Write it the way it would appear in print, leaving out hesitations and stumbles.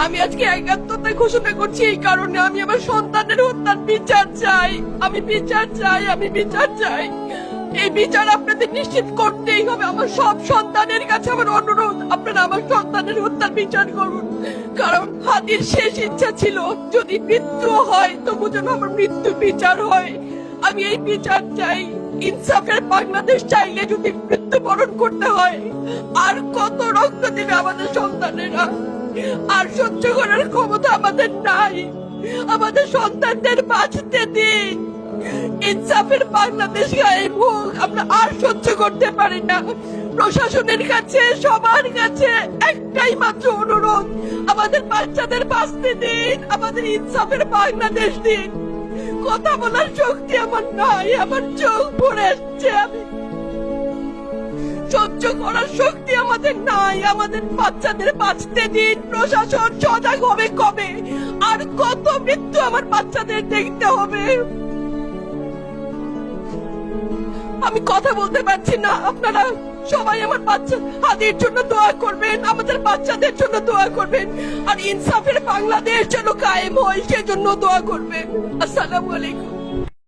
আমি আজকে একাত্মতা ঘোষণা করছি এই কারণে, আমি আমার সন্তানের হত্যার বিচার চাই। আমি বিচার চাই, আমি বিচার চাই। এই বিচার আপনাদের নিশ্চিত করতেই হবে। আমার সব সন্তানের কাছে আমার অনুরোধ, আপনারা আমার সন্তানের হত্যার বিচার করুন। কারণ হাদির শেষ ইচ্ছা ছিল যদি মৃত্যু হয় তবু যেন আমার মৃত্যু বিচার হয়। আমি এই বিচার চাই। ইনসাফের বাংলাদেশ চাইলে যদি মৃত্যুবরণ করতে হয়, আর কত রক্ত দিবে আমাদের সন্তানেরা? আর সহ্য করার ক্ষমতা আমাদের নাই। আমাদের সন্তানদের বাঁচতে দিন। ইনসাফের বাংলাদেশ গায়েব হোক। আমরা আর সহ্য করতে পারি না। প্রশাসনের কাছে, সবার কাছে একটাই মাত্র অনুরোধ, আমাদের বাচ্চাদের বাঁচতে দিন, আমাদের ইনসাফের বাংলাদেশ দিন। কথা বলার শক্তি আমার নাই, আমার চোখ ভরে আসছে। আমি সহ্য করার শক্তি আমাদের নাই। আমাদের বাচ্চাদের বাঁচতে দিন। প্রশাসন সজাগ হবে কবে? আর কত মৃত্যু আমার বাচ্চাদের দেখতে হবে? আমি কথা বলতে পারছি না। আপনারা সবাই আমার বাচ্চা হাদির জন্য দোয়া করবেন, আমাদের বাচ্চাদের জন্য দোয়া করবেন, আর ইনসাফের বাংলাদেশ যেন কায়েম হয় সেজন্য দোয়া করবেন। আসসালামু আলাইকুম।